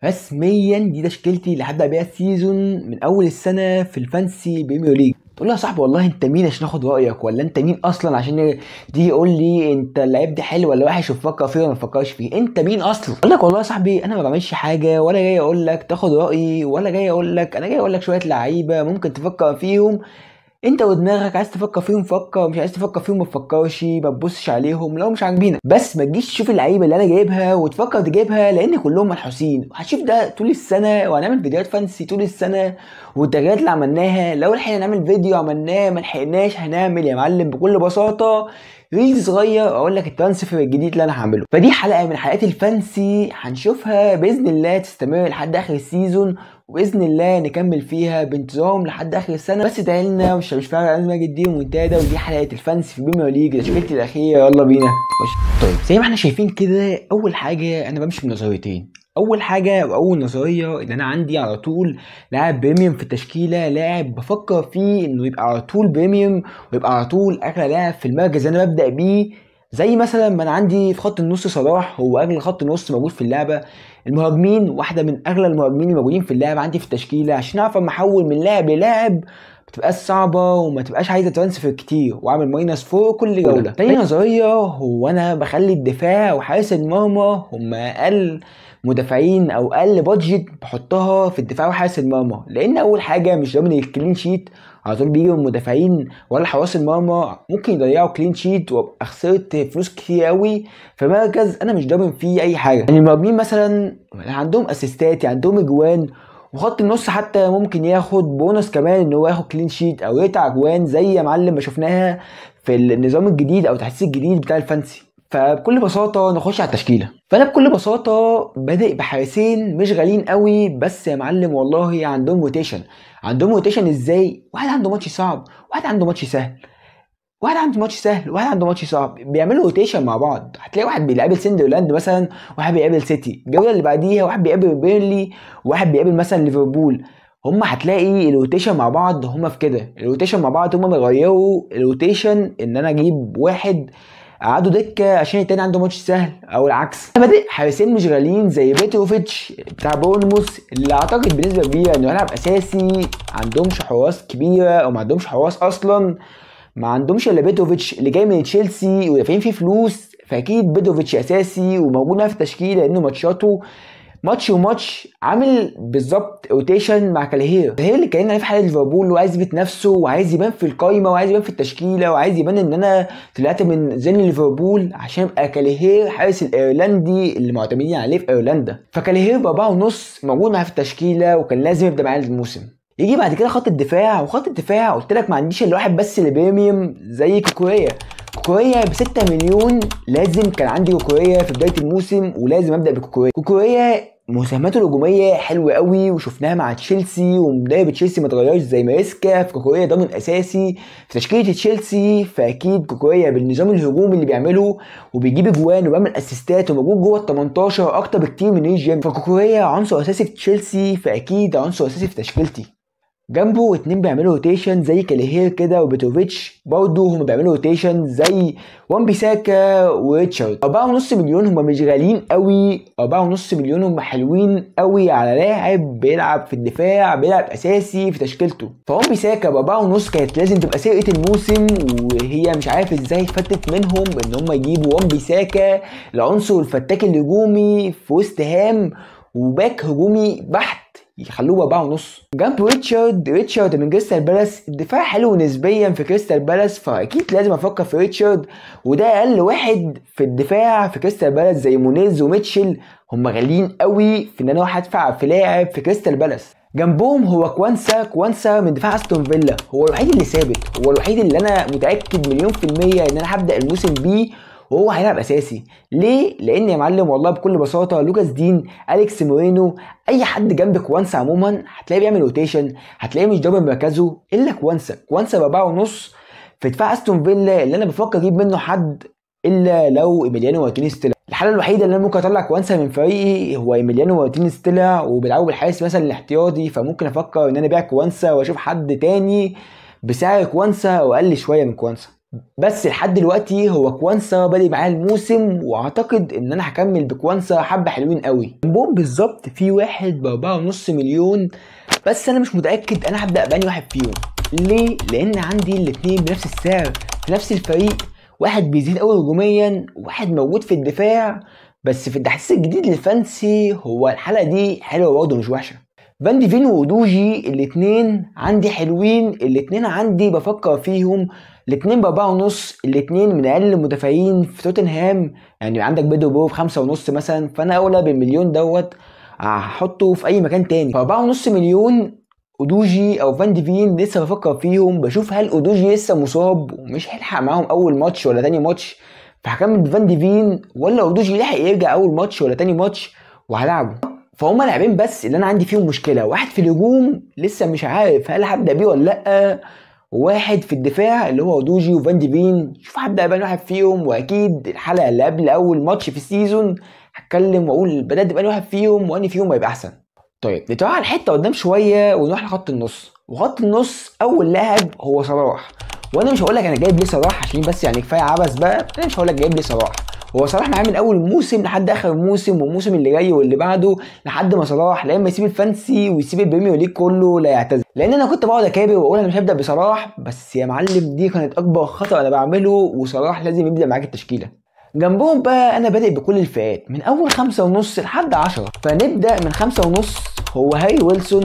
رسميا دي تشكيلتي اللي هبدا بيها السيزون من اول السنه في الفانسي بريمير ليج. تقول له يا صاحبي والله انت مين عشان اخد رايك، ولا انت مين اصلا عشان تيجي يقول لي انت اللعيب ده حلو ولا وحش وتفكر فيه ولا ما تفكرش فيه؟ انت مين اصلا؟ اقول لك والله يا صاحبي انا ما بعملش حاجه، ولا جاي اقول لك تاخد رايي، ولا جاي اقول لك، انا جاي اقول لك شويه لعيبه ممكن تفكر فيهم. انت ودماغك عايز تفكر فيهم فكر، مش عايز تفكر فيهم ما تفكرش، ما تبصش عليهم لو مش عاجبينك. بس ما تجيش تشوف اللعيبه اللي انا جايبها وتفكر تجيبها لان كلهم منحوسين. هتشوف ده طول السنه وهنعمل فيديوهات فانسي طول السنه، والتغييرات اللي عملناها لو لحقنا نعمل فيديو عملناه، ما لحقناش هنعمل يا معلم بكل بساطه ريلز صغير اقول لك الترانسفير الجديد اللي انا هعمله. فدي حلقه من حلقات الفانسي هنشوفها باذن الله تستمر لحد اخر السيزون، وباذن الله نكمل فيها بانتظام لحد اخر السنه. بس تعالنا مش فارق انا ماجد دي ومنتدى، ودي حلقه الفانسي في البريمير ليج تشكيلتي الاخيره. يلا بينا طيب زي ما احنا شايفين كده، اول حاجه انا بمشي بنظريتين. اول حاجه واول نظريه ان انا عندي على طول لاعب بريميوم في التشكيله، لاعب بفكر فيه انه يبقى على طول بريميوم ويبقى على طول اغلى لاعب في المركز اللي انا ببدا بيه. زي مثلا ما انا عندي في خط النص صلاح، هو اغلى خط نص موجود في اللعبه. المهاجمين واحده من اغلى المهاجمين الموجودين في اللعبه عندي في التشكيله، عشان اعرف اما احول من لاعب للاعب ما تبقاش صعبه وما تبقاش عايزه ترانسفير كتير واعمل ماينس فور كل جوله. تاني نظريه هو انا بخلي الدفاع وحارس المرمى هم اقل مدافعين او اقل بادجت بحطها في الدفاع وحارس المرمى، لان اول حاجه مش ضامن الكلين شيت على طول بيجي من المدافعين، ولا حراس المرمى ممكن يضيعوا كلين شيت وابقى خسرت فلوس كتير قوي في مركز انا مش ضامن فيه اي حاجه. يعني المهاجمين مثلا عندهم اسيستات، عندهم اجوان، وخط النص حتى ممكن ياخد بونص كمان ان هو ياخد كلين شيت او يقطع اجوان زي يا معلم ما شفناها في النظام الجديد او التحديث الجديد بتاع الفانسي. فبكل بساطه نخش على التشكيله. فانا بكل بساطه بادئ بحارسين مش غاليين قوي، بس يا معلم والله عندهم روتيشن. عندهم روتيشن ازاي؟ واحد عنده ماتش صعب، واحد عنده ماتش سهل، واحد عنده ماتش سهل، واحد عنده ماتش صعب، بيعملوا روتيشن مع بعض. هتلاقي واحد بيلعب ساندرلاند مثلا، واحد بيقابل سيتي، الجوله اللي بعديها واحد بيقابل بيرلي، وواحد بيقابل مثلا ليفربول. هما هتلاقي الروتيشن مع بعض، هما في كده الروتيشن مع بعض، هما بيغيروا الروتيشن ان انا اجيب واحد قعدوا دكه عشان التاني عنده ماتش سهل او العكس. انا بادئ حارسين مش غاليين زي بيتروفيتش بتاع بورنموث، اللي اعتقد بنسبه كبيره انه هيلعب اساسي. عندهمش حراس كبيره او ما عندهمش حراس اصلا، ما عندهمش الا بيتروفيتش اللي جاي من تشيلسي ودافعين فيه فلوس، فاكيد بيتروفيتش اساسي وموجود معاه في التشكيله لانه ماتشاته ماتش وماتش عامل بالظبط روتيشن مع كالهير. كالهير اللي كان عليه في حاله ليفربول وعايز يثبت نفسه وعايز يبان في القايمه وعايز يبان في التشكيله وعايز يبان ان انا طلعت من زين ليفربول عشان ابقى كالهير حارس الايرلندي اللي معتمدين عليه في ايرلندا. فكالهير بابا ونص موجود معاه في التشكيله وكان لازم يبدا معانا الموسم. يجي بعد كده خط الدفاع، وخط الدفاع قلت لك ما عنديش الا واحد بس اللي بريميوم زي كوكوريا. كوكوريا ب 6 مليون، لازم كان عندي كوكوريا في بدايه الموسم ولازم ابدا بكوكوريا. كوكوريا مساهماته الهجوميه حلوه قوي وشفناها مع تشيلسي، ومدرب تشيلسي ما اتغيرش زي ماريسكا، في كوكوريا ضامن اساسي في تشكيله تشيلسي. فاكيد كوكوريا بالنظام الهجومي اللي بيعمله وبيجيب اجوان وبيعمل اسيستات وموجود جوه ال 18 اكتر بكتير من جيم، فكوكوريا عنصر اساسي في تشيلسي، فاكيد عنصر اساسي في تشكيلتي. جنبه اتنين بيعملوا روتيشن زي كاليهير كده وبيتروفيتش برضه هم بيعملوا روتيشن زي وان بيساكا وريتشارد. 4.5 مليون هم مش غاليين قوي، 4.5 مليون هم حلوين قوي على لاعب بيلعب في الدفاع بيلعب اساسي في تشكيلته. فوان بيساكا ب4.5 كانت لازم تبقى سرقه الموسم، وهي مش عارف ازاي فاتت منهم ان هم يجيبوا وان بيساكا العنصر الفتاك الهجومي في وست هام وباك هجومي بحت يخلوه بقى ونص. جنب ريتشارد من كريستال بالاس، الدفاع حلو نسبيا في كريستال بالاس، فاكيد لازم افكر في ريتشارد، وده اقل واحد في الدفاع في كريستال بالاس زي مونيز وميتشل. هم غاليين قوي في ان انا واحد ادفع في لاعب في كريستال بالاس. جنبهم هو كوانسا من دفاع استون فيلا، هو الوحيد اللي ثابت، هو الوحيد اللي انا متاكد مليون في الميه ان انا هبدا الموسم بيه وهو هيلعب اساسي. ليه؟ لان يا معلم والله بكل بساطه لوكاس دين، اليكس مورينو، اي حد جنب كوانسا عموما هتلاقيه بيعمل روتيشن، هتلاقيه مش ضامن مركزه الا كوانسا ب4.5 في دفاع استون فيلا اللي انا بفكر اجيب منه حد الا لو ايميليانو مارتينيز طلع. الحاله الوحيده اللي انا ممكن اطلع كوانسا من فريقي هو ايميليانو مارتينيز طلع وبيلعبوا بالحارس مثلا الاحتياطي، فممكن افكر ان انا ابيع كوانسا واشوف حد تاني بسعر كوانسا او اقل شويه من كوانسا. بس لحد دلوقتي هو كوانسا بادئ معايا الموسم، واعتقد ان انا هكمل بكوانسا حبه حلوين قوي. جنبهم بالظبط في واحد ب4.5 مليون، بس انا مش متاكد انا هبدا بأني واحد فيهم. ليه؟ لان عندي الاتنين بنفس السعر في نفس الفريق، واحد بيزيد قوي هجوميا وواحد موجود في الدفاع. بس في التحديث الجديد للفانسي هو الحلقه دي حلوه برضه مش وحشه. فان دي فين واودوجي الاتنين عندي حلوين، الاتنين عندي بفكر فيهم، الاتنين ب4.5، الاتنين من اقل المدافعين في توتنهام. يعني عندك بيدو بو ب5.5 مثلا، فانا اولى بالمليون دوت هحطه في اي مكان تاني. ف4.5 مليون اودوجي او فان دي فين لسه بفكر فيهم، بشوف هل اودوجي لسه مصاب ومش هيلحق معاهم اول ماتش ولا تاني ماتش فهكمل بفان دي فين، ولا اودوجي لحق يرجع اول ماتش ولا تاني ماتش وهلعبه. فهم لاعبين بس اللي انا عندي فيهم مشكله، واحد في الهجوم لسه مش عارف هل هبدا بيه ولا لا، وواحد في الدفاع اللي هو دوجي وفان دي فين شوف هبدا بأنهي واحد فيهم. واكيد الحلقه اللي قبل اول ماتش في السيزون هتكلم واقول بدات بأنهي واحد فيهم واني فيهم هيبقى احسن. طيب نطلع على الحته قدام شويه ونروح لخط النص. وخط النص اول لاعب هو صلاح، وانا مش هقول لك انا جايب ليه صلاح عشان بس يعني كفايه عبث بقى، انا مش هقول لك جايب ليه صلاح. هو صلاح معاه من اول الموسم لحد اخر الموسم والموسم اللي جاي واللي بعده، لحد ما صلاح لا اما يسيب الفانسي ويسيب البريمير ليج كله لا يعتزل. لان انا كنت بقعد اكابر واقول انا مش هبدا بصلاح، بس يا معلم دي كانت اكبر خطا انا بعمله، وصلاح لازم يبدا معاك التشكيله. جنبهم بقى انا بادئ بكل الفئات من اول 5.5 لحد 10. فنبدا من 5.5. هو هاري ويلسون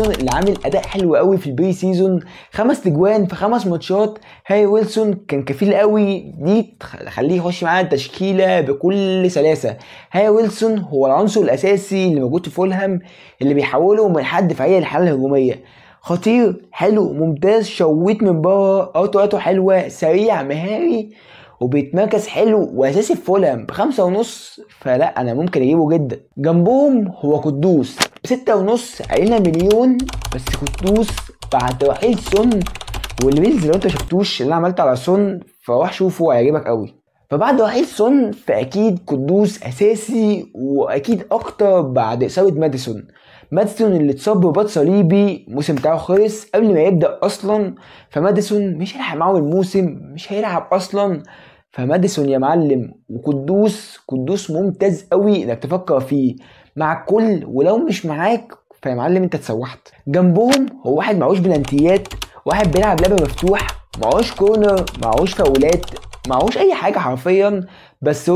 اللي عامل اداء حلو قوي في البري سيزون، 5 تجوان في 5 ماتشات. هاري ويلسون كان كفيل قوي دي تخليه يخش معانا التشكيله بكل سلاسه. هاري ويلسون هو العنصر الاساسي اللي موجود في فولهام، اللي بيحوله من حد دفاعيه لحاله هجوميه. خطير، حلو، ممتاز، شويت من بره، اوتو حلوه، سريع، مهاري، وبيتمركز حلو، واساسي في فولهام ب5.5. فلا انا ممكن اجيبه جدا. جنبهم هو قدوس ب6.5، علينا مليون. بس قدوس بعد رحيل سون والريلز لو انت شفتوش اللي انا عملت على سون فروح شوفه هيعجبك قوي. فبعد رحيل سون فاكيد قدوس اساسي، واكيد اكتر بعد اصابه ماديسون اللي اتصاب برباط صليبي، الموسم بتاعه خلص قبل ما يبدا اصلا. فماديسون مش هيلحق معاهم الموسم، مش هيلعب اصلا. فماديسون يا معلم وقدوس ممتاز قوي انك تفكر فيه مع الكل، ولو مش معاك فيا معلم انت اتسوحت. جنبهم هو واحد معهوش بلانتيات، واحد بيلعب لعبه مفتوح، معهوش كورنر، معهوش فاولات، معهوش اي حاجه حرفيا. بس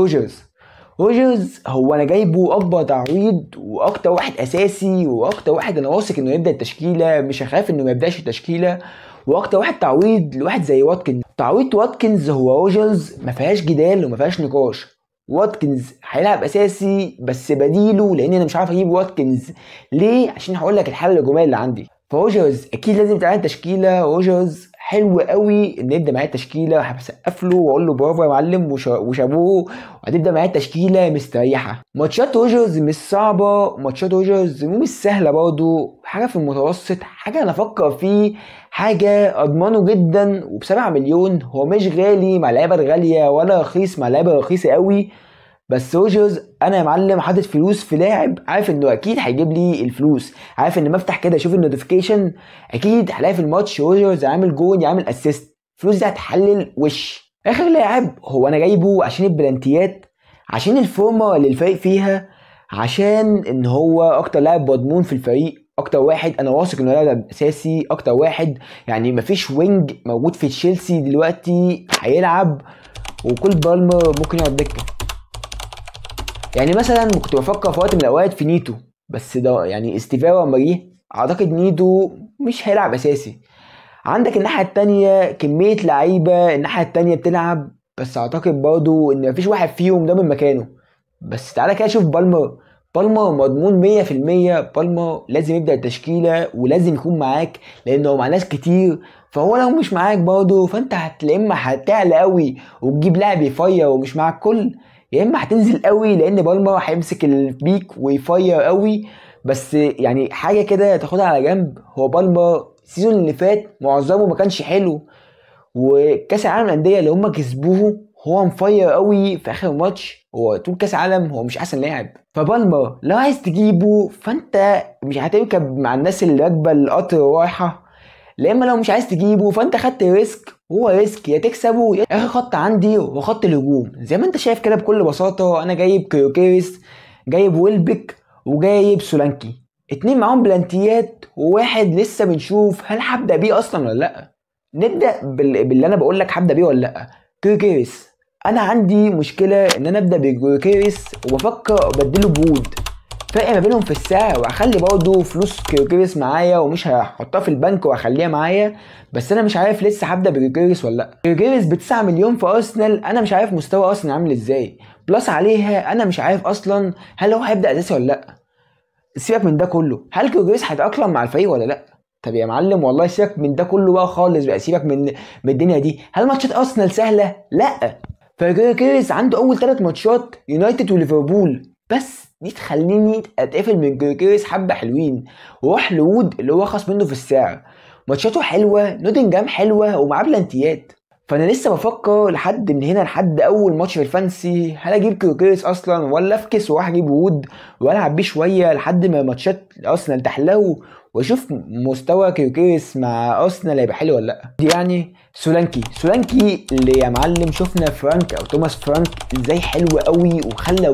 روجرز هو انا جايبه اكبر تعويض واكتر واحد اساسي، واكتر واحد انا واثق انه يبدا التشكيله، مش هخاف انه ما يبداش التشكيله، واكتر واحد تعويض لواحد زي واتكنز. تعويض واتكنز هو روجرز ما فيهاش جدال وما فيهاش نقاش. واتكنز هيلعب اساسي بس بديله، لان انا مش عارف اجيب واتكنز ليه، عشان هقول لك الحاله الهجوميه اللي عندي. فروجرز اكيد لازم تعمل تشكيله. روجرز حلو قوي ان يبدا معايا التشكيله، هسقف له واقول له برافو يا معلم وشابوه، وهتبدا معايا التشكيله مستريحه. ماتشات روجرز مش صعبه، ماتشات روجرز مش سهله برضه، حاجه في المتوسط، حاجه انا افكر فيه، حاجه اضمنه جدا. وب7 مليون هو مش غالي مع اللعيبه الغاليه ولا رخيص مع اللعيبه الرخيصه قوي. بس روجرز انا يا معلم حاطط فلوس في لاعب عارف انه اكيد هيجيب لي الفلوس، عارف ان بفتح كده اشوف النوتيفيكيشن اكيد هلاقي في الماتش روجرز عامل جون يعمل اسيست، الفلوس دي هتحلل وش. اخر لاعب هو انا جايبه عشان البلانتيات، عشان الفورمه اللي الفريق فيها، عشان ان هو اكتر لاعب مضمون في الفريق، اكتر واحد انا واثق انه لاعب اساسي، اكتر واحد يعني مفيش وينج موجود في تشيلسي دلوقتي هيلعب، وكل بالمر ممكن يقعد دكه. يعني مثلا كنت بفكر في وقت من الاوقات في نيتو، بس ده يعني استيفاو لما جه اعتقد نيتو مش هيلعب اساسي. عندك الناحيه التانية كميه لعيبه الناحيه التانية بتلعب، بس اعتقد برضو ان مفيش واحد فيهم ده من مكانه. بس تعالى كده شوف بالمر مضمون 100%. بالمر لازم يبدا التشكيله ولازم يكون معاك لانه مع ناس كتير، فهو لو مش معاك برضه فانت يا اما هتعلى قوي وتجيب لاعب يفير ومش معاك كل، يا اما هتنزل قوي لان بالمر هيمسك البيك ويفير قوي. بس يعني حاجه كده تاخدها على جنب، هو بالمر السيزون اللي فات معظمه ما كانش حلو، وكاس العالم للانديه اللي هم كسبوه هو مفير قوي في اخر ماتش، هو طول كاس عالم هو مش احسن لاعب. فبالمر لو عايز تجيبه فانت مش هتركب مع الناس اللي راكبه القطر رايحه، لا اما لو مش عايز تجيبه فانت خدت ريسك، وهو ريسك يا تكسبه. اخر خط عندي هو خط الهجوم. زي ما انت شايف كده بكل بساطه انا جايب كيوكيريس، جايب ويلبك، وجايب سولانكي. اتنين معاهم بلانتيات وواحد لسه بنشوف هل هبدا بيه اصلا ولا لا. نبدا باللي انا بقول لك هبدا بيه ولا لا. كيوكيريس، انا عندي مشكله ان انا ابدا بكيوكيريس وبفكر ابدله بوود. فرق ما بينهم في السعر، وهخلي برضه فلوس كيوكيريس معايا ومش هحطها في البنك وهخليها معايا. بس انا مش عارف لسه هبدا بكيوكيريس ولا لا. كيوكيريس ب9 مليون في ارسنال، انا مش عارف مستوى ارسنال عامل ازاي. بلس عليها انا مش عارف اصلا هل هو هيبدا اساسي ولا لا. سيبك من ده كله، هل كيوكيريس هيتاقلم مع الفريق ولا لا؟ طب يا معلم والله سيبك من ده كله بقى خالص بقى، سيبك من الدنيا دي. هل ماتشات ارسنال سهله؟ لا. فكيوكيريس عنده اول 3 ماتشات يونايتد وليفربول بس، دي تخليني اتقفل من كيوكيريس حبه حلوين واروح لوود اللي هو خصم منه في السعر. ماتشاته حلوه، نوتنجهام حلوه ومعاه بلانتيات. فانا لسه بفكر لحد من هنا لحد اول ماتش في الفانسي هل اجيب كيوكيريس اصلا ولا افكس واروح اجيب وود والعب بيه شويه لحد ما ماتشات ارسنال تحلو واشوف مستوى كيوكيريس مع ارسنال هيبقى حلو ولا لا. دي يعني سولانكي اللي يا معلم شفنا فرانك او توماس فرانك ازاي حلو قوي، وخلى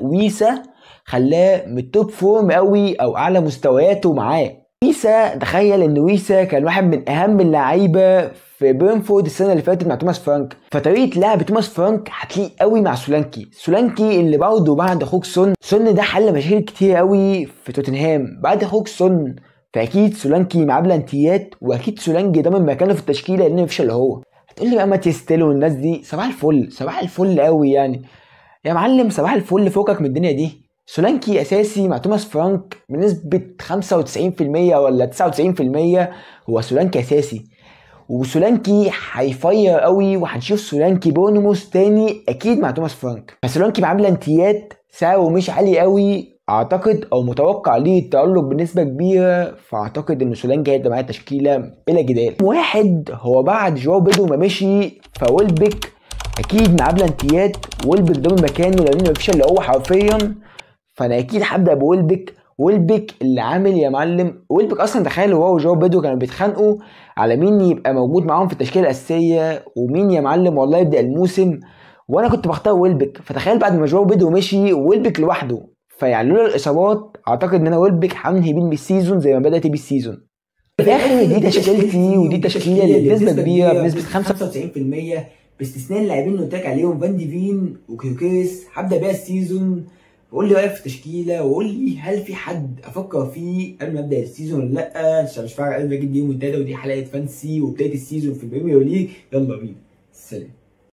ويسا خلاه من التوب فورم قوي او اعلى مستوياته معاه. ويسا، تخيل ان ويسا كان واحد من اهم اللعيبه في بيرنفورد السنه اللي فاتت مع توماس فرانك. فطريقه لعب توماس فرانك هتليق قوي مع سولانكي اللي برضه بعد اخوك سون ده حل مشاكل كتير قوي في توتنهام. بعد اخوك سون فاكيد سولانكي معاه بلانتيات، واكيد سولانكي ضامن مكانه في التشكيله لان مفيش الا هو. هتقول لي بقى ماتيس تيل والناس دي، صباح الفل قوي يعني. يا معلم صباح الفل، فوقك من الدنيا دي. سولانكي اساسي مع توماس فرانك بنسبه 95% ولا 99%. هو سولانكي اساسي، وسولانكي هيفير قوي، وهنشوف سولانكي بورنموث تاني اكيد مع توماس فرانك. فسولانكي معاه بلانتيات سعره مش عالي قوي اعتقد، او متوقع ليه التألق بنسبه كبيره. فاعتقد ان سولانكي هيبقى معاه تشكيله بلا جدال. واحد هو بعد جواو بيدو ما مشي فويلبك اكيد معاه بلانتيات، ويلبك ده من مكانه لان مفيش الا هو حرفيا. فانا اكيد هبدا ويلبك اللي عامل يا معلم. ويلبك اصلا تخيل هو وجواو بيدو كانوا بيتخانقوا على مين يبقى موجود معاهم في التشكيله الاساسيه ومين يا معلم والله يبدا الموسم، وانا كنت بختار ويلبك. فتخيل بعد ما جواو بيدو مشي ويلبك لوحده، فيعني لولا الاصابات اعتقد ان انا ويلبك هنهي بيه السيزون زي ما بدات بيه السيزون. في الاخر دي تشكيلتي، ودي تشكيله اللي بنسبه كبيره بنسبه 95% باستثناء اللاعبين اللي قلت لك عليهم فان ديفين وكيوكيريس هبدا بيها السيزون. قول لي رايك في التشكيله، وقول لي هل في حد افكر فيه قبل ما ابدا السيزون ولا لا. عشان مش فارق قلبي اجيب دي منتدى، ودي حلقه فانسي وبدايه السيزون في البريمير ليج. يلا بينا، سلام.